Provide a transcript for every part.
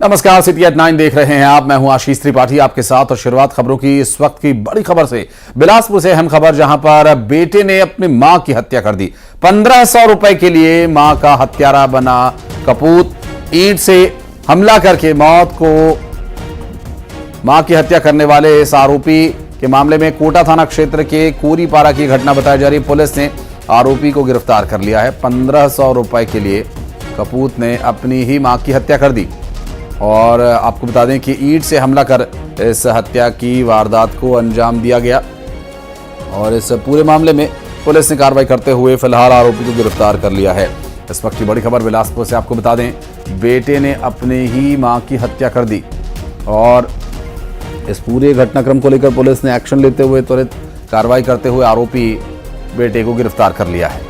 नमस्कार, city eight 9 देख रहे हैं आप। मैं हूं आशीष त्रिपाठी आपके साथ और शुरुआत खबरों की इस वक्त की बड़ी खबर से। बिलासपुर से अहम खबर, जहां पर बेटे ने अपनी मां की हत्या कर दी। 1500 रुपए के लिए मां का हत्यारा बना कपूत। ईंट से हमला करके मां की हत्या करने वाले इस आरोपी के मामले में कोटा थाना क्षेत्र के कोरीपारा की घटना बताई जा रही। पुलिस ने आरोपी को गिरफ्तार कर लिया है। 1500 रुपए के लिए कपूत ने अपनी ही मां की हत्या कर दी। और आपको बता दें कि ईंट से हमला कर इस हत्या की वारदात को अंजाम दिया गया। और इस पूरे मामले में पुलिस ने कार्रवाई करते हुए फिलहाल आरोपी को गिरफ्तार कर लिया है। इस वक्त की बड़ी खबर बिलासपुर से आपको बता दें, बेटे ने अपने ही मां की हत्या कर दी। और इस पूरे घटनाक्रम को लेकर पुलिस ने एक्शन लेते हुए त्वरित कार्रवाई करते हुए आरोपी बेटे को गिरफ्तार कर लिया है।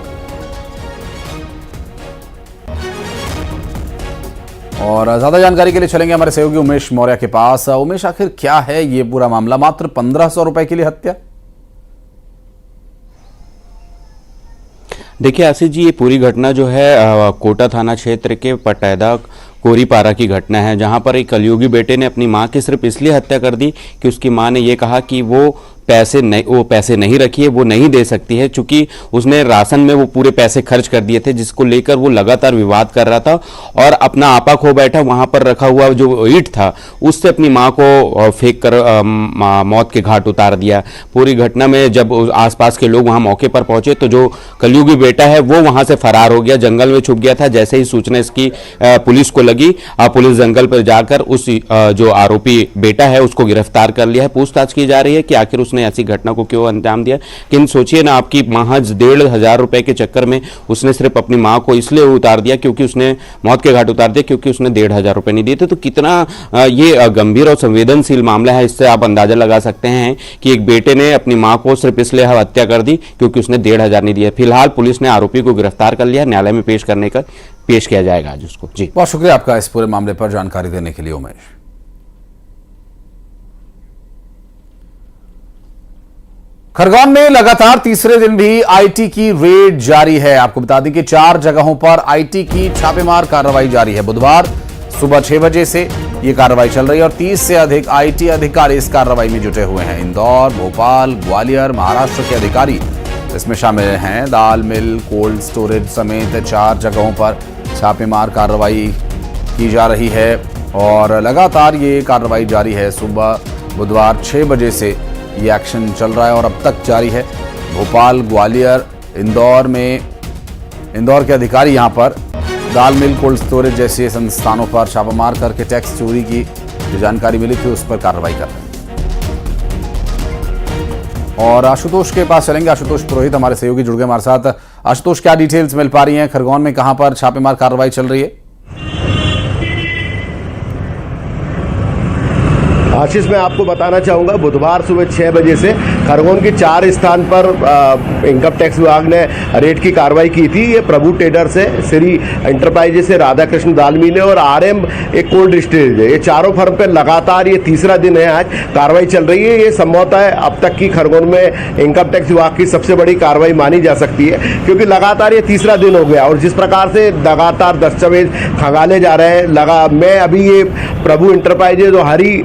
और ज्यादा जानकारी के लिए चलेंगे हमारे सहयोगी उमेश मौर्य के पास। उमेश, आखिर क्या है ये पूरा मामला? मात्र 1500 रुपए के लिए हत्या? देखिए आशीष जी, ये पूरी घटना जो है कोटा थाना क्षेत्र के पटैदा कोरीपारा की घटना है, जहां पर एक कलयुगी बेटे ने अपनी मां की सिर्फ इसलिए हत्या कर दी कि उसकी मां ने ये कहा कि वो पैसे नहीं रखी है, वो नहीं दे सकती है, चूंकि उसने राशन में वो पूरे पैसे खर्च कर दिए थे, जिसको लेकर वो लगातार विवाद कर रहा था और अपना आपा खो बैठा। वहां पर रखा हुआ जो ईंट था उससे अपनी मां को फेंक कर मौत के घाट उतार दिया। पूरी घटना में जब आसपास के लोग वहां मौके पर पहुंचे तो जो कलयुगी बेटा है वो वहां से फरार हो गया, जंगल में छुप गया था। जैसे ही सूचना इसकी पुलिस को लगी, पुलिस जंगल पर जाकर उस जो आरोपी बेटा है उसको गिरफ्तार कर लिया है। पूछताछ की जा रही है कि आखिर उसने ऐसी घटना को क्यों अंजाम दिया। लेकिन सोचिए ना, आपकी महज 1500 रुपए के चक्कर में उसने सिर्फ अपनी मां को इसलिए उतार दिया क्योंकि उसने मौत के घाट उतार दिया क्योंकि उसने 1500 रुपए नहीं दिए थे। तो कितना ये गंभीर और संवेदनशील मामला है। इससे आप अंदाजा लगा सकते हैं कि एक बेटे ने अपनी मां को सिर्फ इसलिए हत्या कर दी क्योंकि उसने 1500 नहीं दिया। फिलहाल पुलिस ने आरोपी को गिरफ्तार कर लिया, न्यायालय में पेश किया जाएगा आज उसको। जी, बहुत शुक्रिया आपका इस पूरे मामले पर जानकारी देने के लिए उमेश। खरगोन में लगातार तीसरे दिन भी आईटी की रेड जारी है। आपको बता दें कि 4 जगहों पर आईटी की छापेमार कार्रवाई जारी है। बुधवार सुबह 6 बजे से यह कार्रवाई चल रही है और 30 से अधिक आईटी अधिकारी इस कार्रवाई में जुटे हुए हैं। इंदौर, भोपाल, ग्वालियर, महाराष्ट्र के अधिकारी इसमें शामिल हैं। दाल मिल, कोल्ड स्टोरेज समेत 4 जगहों पर छापेमार कार्रवाई की जा रही है और लगातार ये कार्रवाई जारी है। सुबह बुधवार 6 बजे से ये एक्शन चल रहा है और अब तक जारी है। भोपाल, ग्वालियर, इंदौर के अधिकारी यहां पर दाल मिल, कोल्ड स्टोरेज जैसे संस्थानों पर छापामार करके टैक्स चोरी की जो जानकारी मिली थी उस पर कार्रवाई कर रहे हैं। और आशुतोष के पास चलेंगे। आशुतोष पुरोहित हमारे सहयोगी जुड़ गए हमारे साथ। आशुतोष, क्या डिटेल्स मिल पा रही हैं? खरगोन में कहां पर छापेमार कार्रवाई चल रही है? आशीष, मैं आपको बताना चाहूँगा, बुधवार सुबह 6 बजे से खरगोन के 4 स्थान पर इनकम टैक्स विभाग ने रेड की कार्रवाई की थी। ये प्रभु ट्रेडर्स है, श्री एंटरप्राइजेस है, राधा कृष्ण दाल मिल है और आरएम एक कोल्ड स्टोरेज है। ये चारों फर्म पर लगातार ये तीसरा दिन है आज कार्रवाई चल रही है। ये संभवतः अब तक की खरगोन में इनकम टैक्स विभाग की सबसे बड़ी कार्रवाई मानी जा सकती है, क्योंकि लगातार ये तीसरा दिन हो गया और जिस प्रकार से लगातार दस्तावेज खंगाले जा रहे हैं। मैं अभी ये प्रभु एंटरप्राइजेज और हरी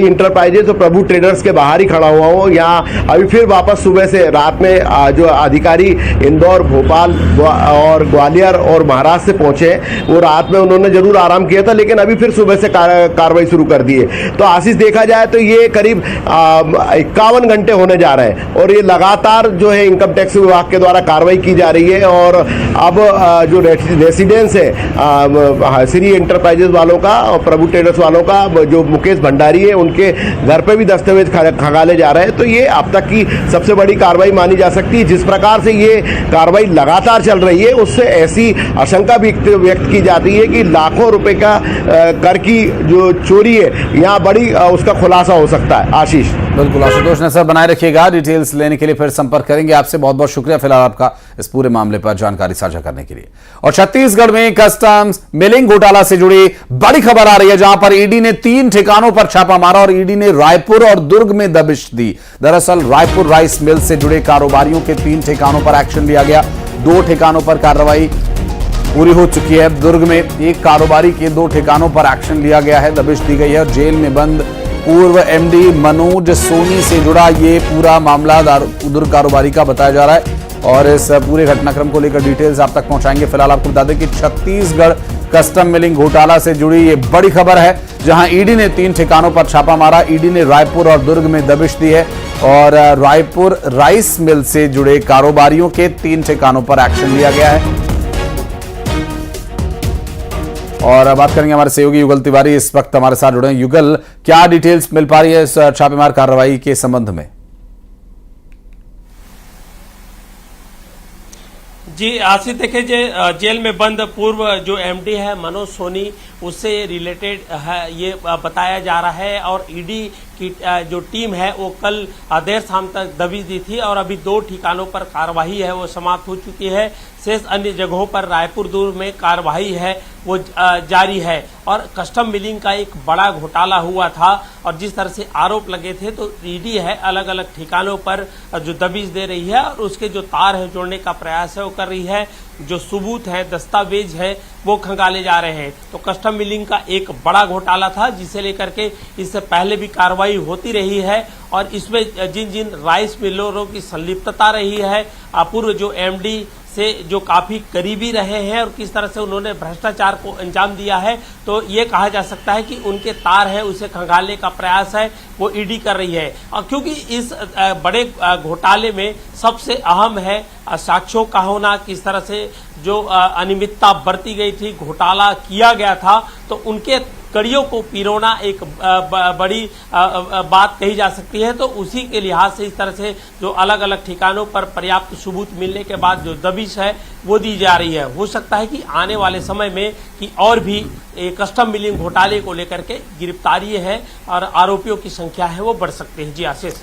इंटरप्राइजेज और प्रभु ट्रेडर्स के बाहर ही खड़ा हुआ हूँ। यहाँ अभी फिर वापस सुबह से रात में जो अधिकारी इंदौर, भोपाल और ग्वालियर और महाराष्ट्र से पहुंचे, वो रात में उन्होंने जरूर आराम किया था, लेकिन अभी फिर सुबह से कार्रवाई शुरू कर दी है। तो आशीष, देखा जाए तो ये करीब 51 घंटे होने जा रहे हैं और ये लगातार जो है इनकम टैक्स विभाग के द्वारा कार्रवाई की जा रही है। और अब जो रेसिडेंस है श्री एंटरप्राइजेज वालों का और प्रभु ट्रेडर्स वालों का, जो मुकेश भंडारी है, उनके घर पे भी दस्तावेज खंगाले जा रहे हैं। तो ये अब तक की सबसे बड़ी कार्रवाई मानी जा सकती है। जिस प्रकार से ये कार्रवाई लगातार चल रही है, उससे ऐसी आशंका भी व्यक्त की जाती है कि लाखों रुपए का कर की जो चोरी है, यहाँ बड़ी उसका खुलासा हो सकता है। आशीष, बिल्कुल आशुतोष, नजर बनाए रखिएगा। डिटेल्स लेने के लिए फिर संपर्क करेंगे आपसे। बहुत बहुत शुक्रिया फिलहाल आपका इस पूरे मामले पर जानकारी साझा करने के लिए। और छत्तीसगढ़ में कस्टम्स मिलिंग घोटाला से जुड़ी बड़ी खबर आ रही है, जहां पर ईडी ने 3 ठिकानों पर छापा मारा और ईडी ने रायपुर और दुर्ग में दबिश दी। दरअसल रायपुर राइस मिल से जुड़े कारोबारियों के 3 ठिकानों पर एक्शन लिया गया। 2 ठिकानों पर कार्रवाई पूरी हो चुकी है। दुर्ग में एक कारोबारी के 2 ठिकानों पर एक्शन लिया गया है, दबिश दी गई है और जेल में बंद पूर्व एमडी मनोज सोनी से जुड़ा ये पूरा मामला दुर्ग कारोबारी का बताया जा रहा है और इस पूरे घटनाक्रम को लेकर डिटेल्स आप तक पहुंचाएंगे। फिलहाल आपको बता दें कि छत्तीसगढ़ कस्टम मिलिंग घोटाला से जुड़ी ये बड़ी खबर है, जहां ईडी ने 3 ठिकानों पर छापा मारा। ईडी ने रायपुर और दुर्ग में दबिश दी है और रायपुर राइस मिल से जुड़े कारोबारियों के 3 ठिकानों पर एक्शन लिया गया है। और बात करेंगे हमारे सहयोगी युगल तिवारी इस वक्त हमारे साथ जुड़े हैं। युगल, क्या डिटेल्स मिल पा रही है इस छापेमार कार्रवाई के संबंध में? जी आशीष, देखिए जेल में बंद पूर्व जो एमडी है मनोज सोनी, उससे रिलेटेड है ये बताया जा रहा है और ईडी की जो टीम है वो कल देर शाम तक दबिश दी थी और अभी 2 ठिकानों पर कार्रवाई है वो समाप्त हो चुकी है। शेष अन्य जगहों पर रायपुर दुर्ग में कार्रवाई है वो जारी है और कस्टम मिलिंग का एक बड़ा घोटाला हुआ था और जिस तरह से आरोप लगे थे तो ईडी है अलग अलग ठिकानों पर जो दबिश दे रही है और उसके जो तार है जोड़ने का प्रयास है वो कर रही है, जो सबूत है दस्तावेज है वो खंगाले जा रहे हैं। तो कस्टम मिलिंग का एक बड़ा घोटाला था जिसे लेकर के इससे पहले भी कार्रवाई होती रही है और इसमें जिन जिन राइस मिलरों की संलिप्तता रही है, पूर्व जो एमडी से जो काफी करीबी रहे हैं और किस तरह से उन्होंने भ्रष्टाचार को अंजाम दिया है, तो ये कहा जा सकता है कि उनके तार है उसे खंगालने का प्रयास है वो ईडी कर रही है। और क्योंकि इस बड़े घोटाले में सबसे अहम है साक्ष्यों का होना, किस तरह से जो अनियमितता बरती गई थी, घोटाला किया गया था, तो उनके कड़ियों को पिरोना एक बड़ी बात कही जा सकती है। तो उसी के लिहाज से इस तरह से जो अलग अलग ठिकानों पर पर्याप्त सबूत मिलने के बाद जो दबिश है वो दी जा रही है। हो सकता है कि आने वाले समय में कि और भी कस्टम मिलिंग घोटाले को लेकर के गिरफ्तारी है और आरोपियों की संख्या है वो बढ़ सकती है। जी आशीष।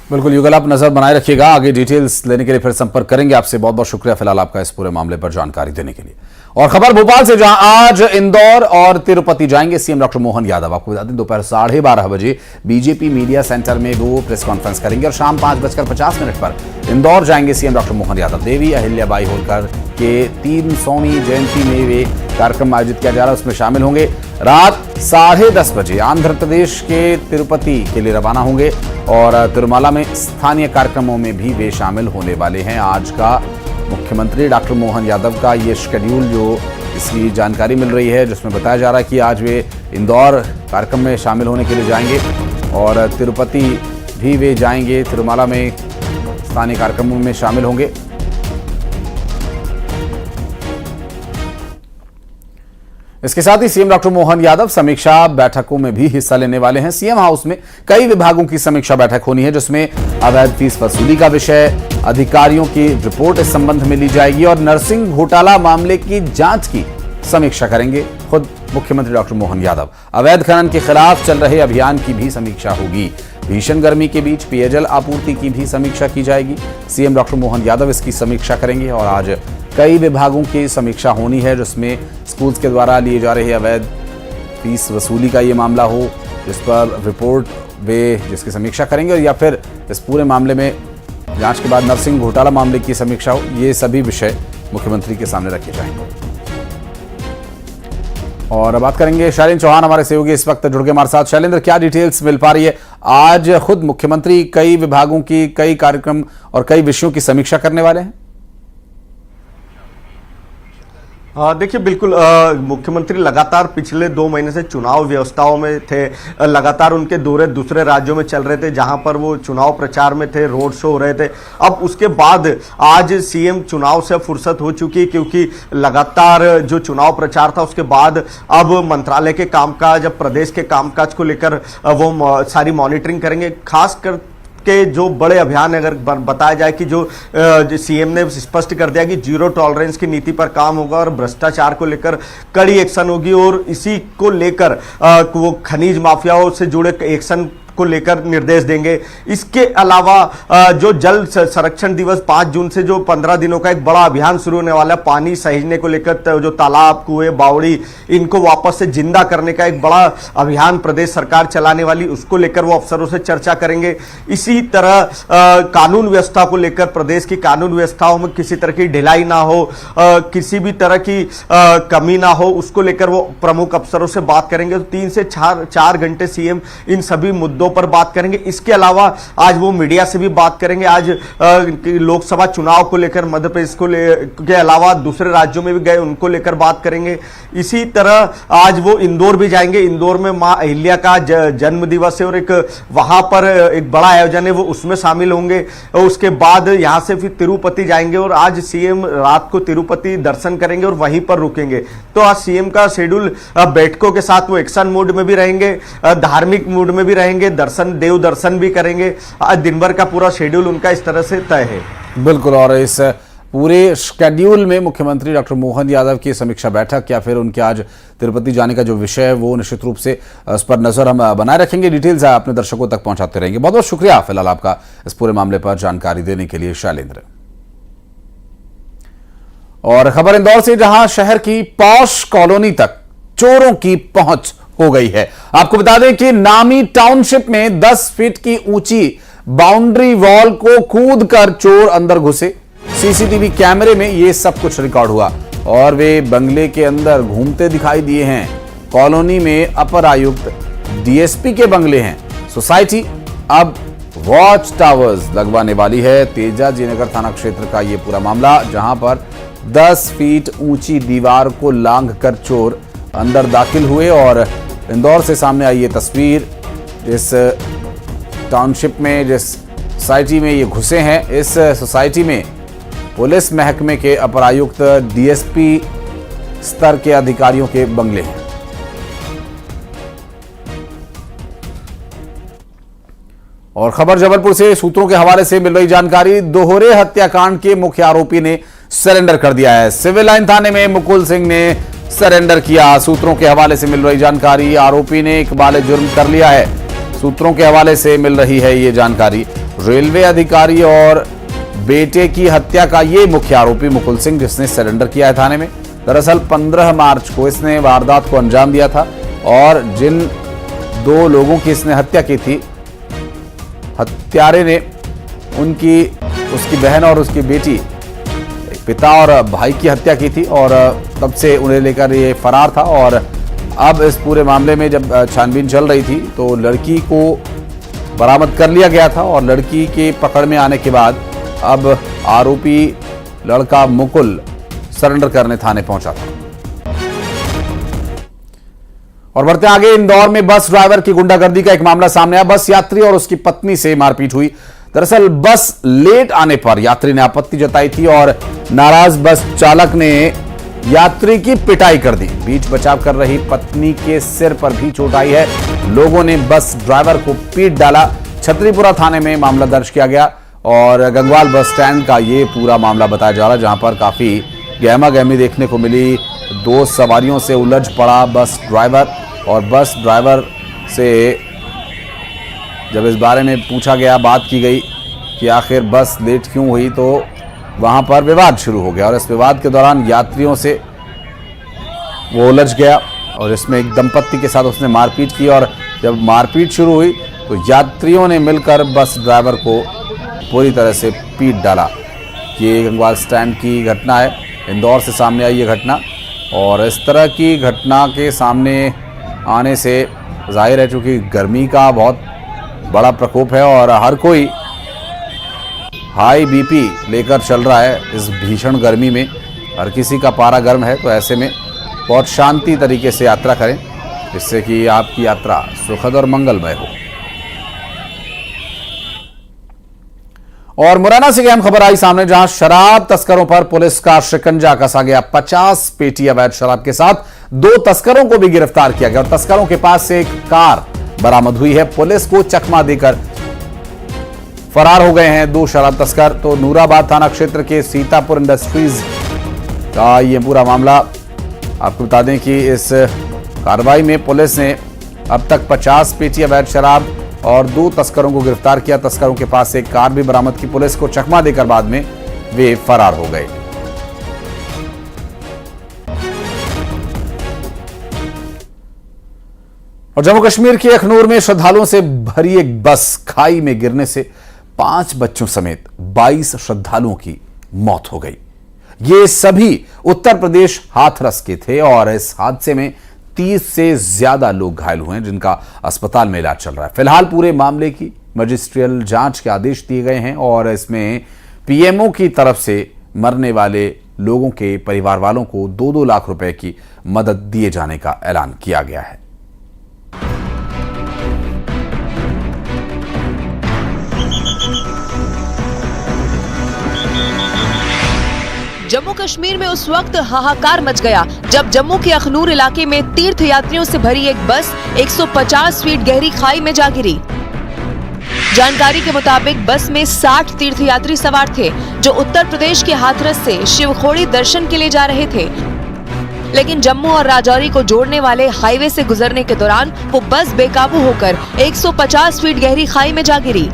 बिल्कुल युगल, आप नजर बनाए रखिएगा, आगे डिटेल्स लेने के लिए फिर संपर्क करेंगे आपसे। बहुत बहुत शुक्रिया फिलहाल आपका इस पूरे मामले पर जानकारी देने के लिए। और खबर भोपाल से, जहां आज इंदौर और तिरुपति जाएंगे सीएम डॉक्टर मोहन यादव। आपको बता दें दोपहर 12:30 बजे बीजेपी मीडिया सेंटर में वो प्रेस कॉन्फ्रेंस करेंगे और शाम 5:50 पर इंदौर जाएंगे सीएम डॉक्टर मोहन यादव। देवी अहिल्याबाई होलकर के 300वीं जयंती में वे कार्यक्रम आयोजित किया जा रहा है, उसमें शामिल होंगे। रात 10:30 बजे आंध्र प्रदेश के तिरुपति के लिए रवाना होंगे और तिरुमाला में स्थानीय कार्यक्रमों में भी वे शामिल होने वाले हैं। आज का मुख्यमंत्री डॉक्टर मोहन यादव का ये शेड्यूल जो इसकी जानकारी मिल रही है, जिसमें बताया जा रहा है कि आज वे इंदौर कार्यक्रम में शामिल होने के लिए जाएंगे और तिरुपति भी वे जाएंगे, तिरुमाला में स्थानीय कार्यक्रमों में शामिल होंगे। इसके साथ ही सीएम डॉक्टर मोहन यादव समीक्षा बैठकों में भी हिस्सा लेने वाले हैं। सीएम हाउस में कई विभागों की समीक्षा बैठक होनी है, जिसमें अवैध फीस वसूली का विषय, अधिकारियों की रिपोर्ट इस संबंध में ली जाएगी और नर्सिंग घोटाला मामले की जांच की समीक्षा करेंगे खुद मुख्यमंत्री डॉक्टर मोहन यादव। अवैध खनन के खिलाफ चल रहे अभियान की भी समीक्षा होगी। भीषण गर्मी के बीच पेयजल आपूर्ति की भी समीक्षा की जाएगी। सीएम डॉक्टर मोहन यादव इसकी समीक्षा करेंगे और आज कई विभागों की समीक्षा होनी है, जिसमें स्कूल्स के द्वारा लिए जा रहे अवैध फीस वसूली का ये मामला हो, जिस पर रिपोर्ट वे जिसकी समीक्षा करेंगे, और या फिर इस पूरे मामले में जांच के बाद नर्सिंग घोटाला मामले की समीक्षा हो। ये सभी विषय मुख्यमंत्री के सामने रखे जाएंगे। और बात करेंगे शैलेंद्र चौहान हमारे सहयोगी इस वक्त जुड़ गए हमारे साथ। शैलेंद्र, क्या डिटेल्स मिल पा रही है? आज खुद मुख्यमंत्री कई विभागों की, कई कार्यक्रम और कई विषयों की समीक्षा करने वाले हैं। देखिए बिल्कुल, मुख्यमंत्री लगातार पिछले 2 महीने से चुनाव व्यवस्थाओं में थे। लगातार उनके दौरे दूसरे राज्यों में चल रहे थे, जहां पर वो चुनाव प्रचार में थे, रोड शो हो रहे थे। अब उसके बाद आज सीएम चुनाव से फुर्सत हो चुकी, क्योंकि लगातार जो चुनाव प्रचार था उसके बाद अब मंत्रालय के कामकाज, अब प्रदेश के कामकाज को लेकर वो सारी मॉनिटरिंग करेंगे। खासकर के जो बड़े अभियान, अगर बताया जाए कि जो सीएम ने स्पष्ट कर दिया कि 0 टॉलरेंस की नीति पर काम होगा और भ्रष्टाचार को लेकर कड़ी एक्शन होगी, और इसी को लेकर वो खनिज माफियाओं से जुड़े एक्शन को लेकर निर्देश देंगे। इसके अलावा जो जल संरक्षण दिवस 5 जून से जो 15 दिनों का एक बड़ा अभियान शुरू होने वाला है, पानी सहेजने को लेकर जो तालाब, कुएं, बावड़ी, इनको वापस से जिंदा करने का एक बड़ा अभियान प्रदेश सरकार चलाने वाली, उसको लेकर वो अफसरों से चर्चा करेंगे। इसी तरह कानून व्यवस्था को लेकर प्रदेश की कानून व्यवस्थाओं में किसी तरह की ढिलाई ना हो, किसी भी तरह की कमी ना हो, उसको लेकर वो प्रमुख अफसरों से बात करेंगे। तो 3 से 4 घंटे सीएम इन सभी मुद्दों पर बात करेंगे। इसके अलावा आज वो मीडिया से भी बात करेंगे। आज लोकसभा चुनाव को लेकर मध्य प्रदेश के अलावा दूसरे राज्यों में भी गए, उनको लेकर बात करेंगे। इसी तरह आज वो इंदौर भी जाएंगे। इंदौर में मां अहिल्या का जन्म दिवस है और एक वहां पर एक बड़ा आयोजन है, वो उसमें शामिल होंगे। और उसके बाद यहां से फिर तिरुपति जाएंगे और आज सीएम रात को तिरुपति दर्शन करेंगे और वहीं पर रुकेंगे। तो आज सीएम का शेड्यूल बैठकों के साथ वो एक्शन मोड में भी रहेंगे, धार्मिक मूड में भी रहेंगे, देव दर्शन भी करेंगे। आज दिन भर का पूरा शेड्यूल उनका इस तरह से तय है। बिल्कुल, और इस पूरे शेड्यूल में मुख्यमंत्री डॉक्टर मोहन यादव की समीक्षा बैठक या फिर उनके आज तिरुपति जाने का जो विषय है वो निश्चित रूप से उस पर नजर हम बनाए रखेंगे। डिटेल्स अपने दर्शकों तक पहुंचाते रहेंगे। बहुत बहुत शुक्रिया फिलहाल आपका इस पूरे मामले पर जानकारी देने के लिए शैलेंद्र। और खबर इंदौर से, जहां शहर की पॉश कॉलोनी तक चोरों की पहुंच हो गई है। आपको बता दें कि नामी टाउनशिप में 10 फीट की ऊंची बाउंड्री वॉल को कूद कर चोर अंदर घुसे। सीसीटीवी कैमरे में यह सब कुछ रिकॉर्ड हुआ और वे बंगले के अंदर घूमते दिखाई दिए हैं। कॉलोनी में अपर आयुक्त डीएसपी के बंगले हैं। सोसाइटी अब वॉच टावर्स लगवाने वाली है। तेजाजी नगर थाना क्षेत्र का यह पूरा मामला, जहां पर 10 फीट ऊंची दीवार को लांघकर चोर अंदर दाखिल हुए। और इंदौर से सामने आई ये तस्वीर, जिस टाउनशिप में, जिस सोसाइटी में ये घुसे हैं, इस सोसाइटी में पुलिस महकमे के अपर आयुक्त डीएसपी स्तर के अधिकारियों के बंगले हैं। और खबर जबलपुर से, सूत्रों के हवाले से मिल रही जानकारी, दोहरे हत्याकांड के मुख्य आरोपी ने सरेंडर कर दिया है। सिविल लाइन थाने में मुकुल सिंह ने सरेंडर किया। सूत्रों के हवाले से मिल रही जानकारी, आरोपी ने इकबाल जुर्म कर लिया है। सूत्रों के हवाले से मिल रही है ये जानकारी। रेलवे अधिकारी और बेटे की हत्या का ये मुख्य आरोपी मुकुल सिंह, जिसने सरेंडर किया है थाने में। दरअसल 15 मार्च को इसने वारदात को अंजाम दिया था और जिन 2 लोगों की इसने हत्या की थी, हत्यारे ने उसकी बहन और उसकी बेटी, पिता और भाई की हत्या की थी और तब से उन्हें लेकर ये फरार था। और अब इस पूरे मामले में जब छानबीन चल रही थी तो लड़की को बरामद कर लिया गया था और लड़की के पकड़ में आने के बाद अब आरोपी लड़का मुकुल सरेंडर करने थाने पहुंचा था। और बढ़ते आगे, इंदौर में बस ड्राइवर की गुंडागर्दी का एक मामला सामने आया। बस यात्री और उसकी पत्नी से मारपीट हुई। दरअसल बस लेट आने पर यात्री ने आपत्ति जताई थी और नाराज बस चालक ने यात्री की पिटाई कर दी। बीच बचाव कर रही पत्नी के सिर पर भी चोट आई है। लोगों ने बस ड्राइवर को पीट डाला। छतरीपुरा थाने में मामला दर्ज किया गया और गंगवाल बस स्टैंड का ये पूरा मामला बताया जा रहा है, जहां पर काफी गहमा गहमी देखने को मिली। 2 सवारियों से उलझ पड़ा बस ड्राइवर और बस ड्राइवर से जब इस बारे में पूछा गया, बात की गई कि आखिर बस लेट क्यों हुई, तो वहां पर विवाद शुरू हो गया और इस विवाद के दौरान यात्रियों से वो उलझ गया और इसमें एक दंपत्ति के साथ उसने मारपीट की। और जब मारपीट शुरू हुई तो यात्रियों ने मिलकर बस ड्राइवर को पूरी तरह से पीट डाला। ये गंगवाल स्टैंड की घटना है, इंदौर से सामने आई ये घटना। और इस तरह की घटना के सामने आने से जाहिर है, चूँकि गर्मी का बहुत बड़ा प्रकोप है और हर कोई हाई बीपी लेकर चल रहा है इस भीषण गर्मी में, हर किसी का पारा गर्म है। तो ऐसे में बहुत शांति तरीके से यात्रा करें, जिससे कि आपकी यात्रा सुखद और मंगलमय हो। और मुरैना से अहम खबर आई सामने, जहां शराब तस्करों पर पुलिस का शिकंजा कसा गया। 50 पेटी अवैध शराब के साथ 2 तस्करों को भी गिरफ्तार किया गया और तस्करों के पास से एक कार बरामद हुई है। पुलिस को चकमा देकर फरार हो गए हैं 2 शराब तस्कर। तो नूराबाद थाना क्षेत्र के सीतापुर इंडस्ट्रीज का ये पूरा मामला। आपको बता दें कि इस कार्रवाई में पुलिस ने अब तक 50 पेटी अवैध शराब और 2 तस्करों को गिरफ्तार किया। तस्करों के पास से एक कार भी बरामद की। पुलिस को चकमा देकर बाद में वे फरार हो गए। और जम्मू कश्मीर के अखनूर में श्रद्धालुओं से भरी एक बस खाई में गिरने से 5 बच्चों समेत 22 श्रद्धालुओं की मौत हो गई। ये सभी उत्तर प्रदेश हाथरस के थे और इस हादसे में 30 से ज्यादा लोग घायल हुए हैं, जिनका अस्पताल में इलाज चल रहा है। फिलहाल पूरे मामले की मजिस्ट्रियल जांच के आदेश दिए गए हैं और इसमें पीएमओ की तरफ से मरने वाले लोगों के परिवार वालों को 2-2 लाख रुपए की मदद दिए जाने का ऐलान किया गया है। जम्मू कश्मीर में उस वक्त हाहाकार मच गया जब जम्मू के अखनूर इलाके में तीर्थ यात्रियों से भरी एक बस 150 फीट गहरी खाई में जा गिरी। जानकारी के मुताबिक बस में 60 तीर्थयात्री सवार थे जो उत्तर प्रदेश के हाथरस से शिवखोड़ी दर्शन के लिए जा रहे थे, लेकिन जम्मू और राजौरी को जोड़ने वाले हाईवे से गुजरने के दौरान वो बस बेकाबू होकर 150 फीट गहरी खाई में जा गिरी।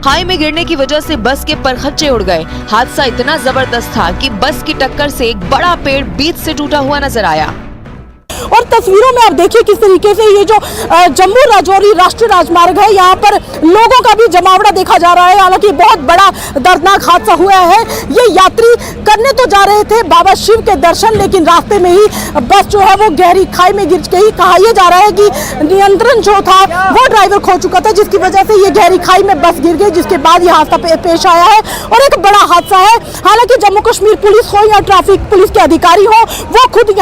खाई में गिरने की वजह से बस के परखच्चे उड़ गए। हादसा इतना जबरदस्त था कि बस की टक्कर से एक बड़ा पेड़ बीच से टूटा हुआ नजर आया। और तस्वीरों में आप देखिए किस तरीके से ये जो जम्मू राजौरी राष्ट्रीय राजमार्ग है, यहाँ पर लोगों का भी जमावड़ा देखा जा रहा है। हालांकि बहुत बड़ा दर्दनाक हादसा हुआ है। ये यात्री करने तो जा रहे थे बाबा शिव के दर्शन, लेकिन रास्ते में ही बस जो है वो गहरी खाई में गिर गई। कहा यह जा रहा है कि नियंत्रण जो था वो ड्राइवर खो चुका था, जिसकी वजह से ये गहरी खाई में बस गिर गई, जिसके बाद ये हादसा पेश आया है और एक बड़ा हादसा है। हालांकि जम्मू कश्मीर पुलिस हो या ट्रैफिक पुलिस के अधिकारी हो, वो खुद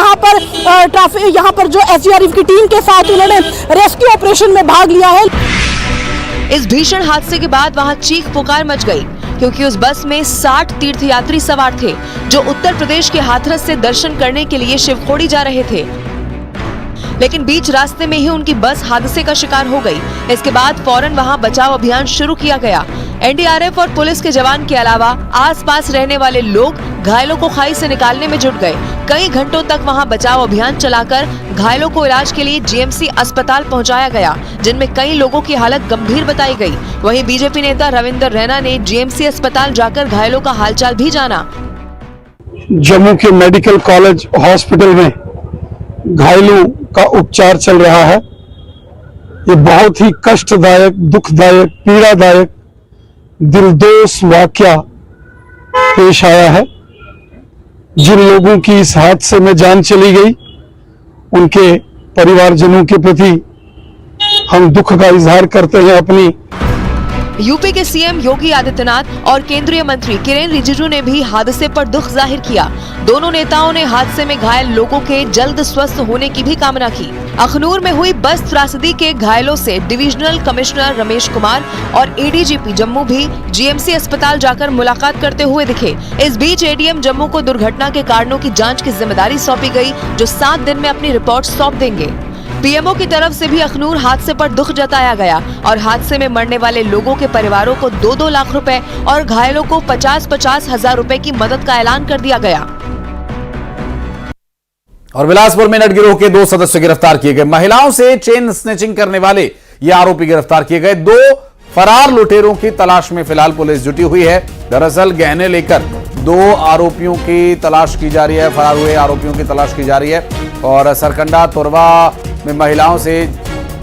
यहाँ पर जो एसडीआरएफ की टीम के साथ उन्होंने रेस्क्यू ऑपरेशन में भाग लिया है। इस भीषण हादसे के बाद वहां चीख पुकार मच गई, क्योंकि उस बस में 60 तीर्थयात्री सवार थे जो उत्तर प्रदेश के हाथरस से दर्शन करने के लिए शिवखोड़ी जा रहे थे, लेकिन बीच रास्ते में ही उनकी बस हादसे का शिकार हो गई। इसके बाद फौरन वहां बचाव अभियान शुरू किया गया। एनडीआरएफ और पुलिस के जवान के अलावा आसपास रहने वाले लोग घायलों को खाई से निकालने में जुट गए। कई घंटों तक वहां बचाव अभियान चलाकर घायलों को इलाज के लिए जीएमसी अस्पताल पहुंचाया गया, जिनमें कई लोगों की हालत गंभीर बताई गई। वहीं बीजेपी नेता रविंदर रैना ने जीएमसी अस्पताल जाकर घायलों का हालचाल भी जाना। जम्मू के मेडिकल कॉलेज हॉस्पिटल में घायलों का उपचार चल रहा है। ये बहुत ही कष्टदायक, दुखदायक, पीड़ादायक, दिलदोष वाकया पेश आया है। जिन लोगों की इस हादसे में जान चली गई, उनके परिवारजनों के प्रति हम दुख का इजहार करते हैं। अपनी यूपी के सीएम योगी आदित्यनाथ और केंद्रीय मंत्री किरेन रिजिजू ने भी हादसे पर दुख जाहिर किया। दोनों नेताओं ने हादसे में घायल लोगों के जल्द स्वस्थ होने की भी कामना की। अखनूर में हुई बस त्रासदी के घायलों से डिविजनल कमिश्नर रमेश कुमार और एडीजीपी जम्मू भी जीएमसी अस्पताल जाकर मुलाकात करते हुए दिखे। इस बीच एडीएम जम्मू को दुर्घटना के कारणों की जाँच की जिम्मेदारी सौंपी गयी, जो 7 दिन में अपनी रिपोर्ट सौंप देंगे। पीएमओ की तरफ से भी अखनूर हादसे पर दुख जताया गया और हादसे में मरने वाले लोगों के परिवारों को 2-2 लाख रुपए और घायलों को 50-50 हजार रुपए की मदद का ऐलान कर दिया गया। और बिलासपुर में नट गिरोह के 2 सदस्य गिरफ्तार किए गए। महिलाओं से चेन स्नेचिंग करने वाले ये आरोपी गिरफ्तार किए गए। 2 फरार लुटेरों की तलाश में फिलहाल पुलिस जुटी हुई है। दरअसल गहने लेकर 2 आरोपियों की तलाश की जा रही है। फरार हुए आरोपियों की तलाश की जा रही है और सरकंडा तोरवा में महिलाओं से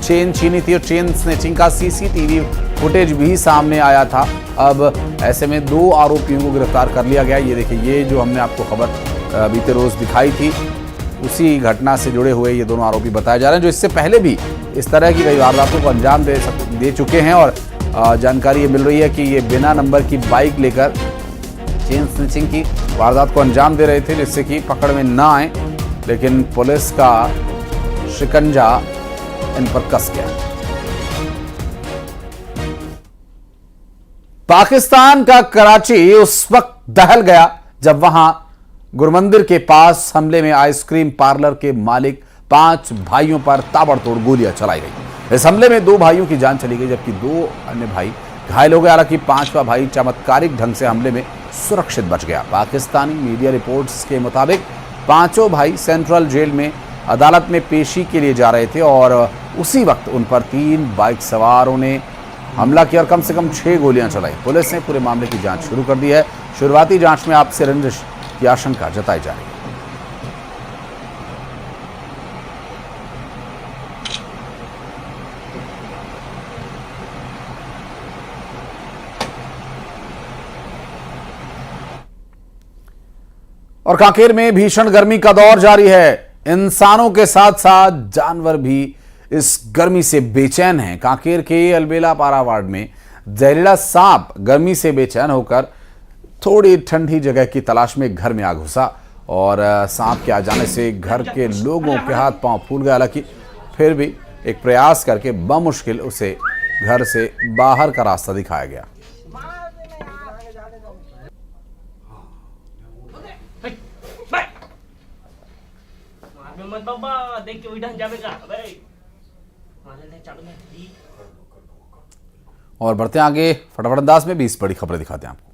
चेन छीनी थी और चेन स्नेचिंग का सीसीटीवी फुटेज भी सामने आया था। अब ऐसे में 2 आरोपियों को गिरफ्तार कर लिया गया। ये देखिए, ये जो हमने आपको खबर बीते रोज दिखाई थी, उसी घटना से जुड़े हुए ये दोनों आरोपी बताए जा रहे हैं, जो इससे पहले भी इस तरह की कई वारदातों को अंजाम दे चुके हैं। और जानकारी ये मिल रही है कि ये बिना नंबर की बाइक लेकर चेन स्नेचिंग की वारदात को अंजाम दे रहे थे, जिससे कि पकड़ में ना आए, लेकिन पुलिस का शिकंजा इन पर कस गया। पाकिस्तान का कराची उस वक्त दहल गया जब वहां गुरुमंदिर के पास हमले में आइसक्रीम पार्लर के मालिक 5 भाइयों पर ताबड़तोड़ गोलियां चलाई गई। इस हमले में 2 भाइयों की जान चली गई, जबकि 2 अन्य भाई घायल हो गए। हालांकि 5वां भाई चमत्कारिक ढंग से हमले में सुरक्षित बच गया। पाकिस्तानी मीडिया रिपोर्ट्स के मुताबिक 5 भाई सेंट्रल जेल में अदालत में पेशी के लिए जा रहे थे और उसी वक्त उन पर 3 बाइक सवारों ने हमला किया और कम से कम 6 गोलियां चलाई। पुलिस ने पूरे मामले की जांच शुरू कर दी है। शुरुआती जांच में आपसी रंजिश की आशंका जताई जा रही है। और कांकेर में भीषण गर्मी का दौर जारी है। इंसानों के साथ साथ जानवर भी इस गर्मी से बेचैन हैं। कांकेर के अलबेला पारा वार्ड में जहरीला सांप गर्मी से बेचैन होकर थोड़ी ठंडी जगह की तलाश में घर में आ घुसा और सांप के आ जाने से घर के लोगों के हाथ पांव फूल गए। हालांकि फिर भी एक प्रयास करके बमुश्किल उसे घर से बाहर का रास्ता दिखाया गया। और बढ़ते आगे फटाफट अंदाज में भी इस बड़ी खबरें दिखाते हैं आपको।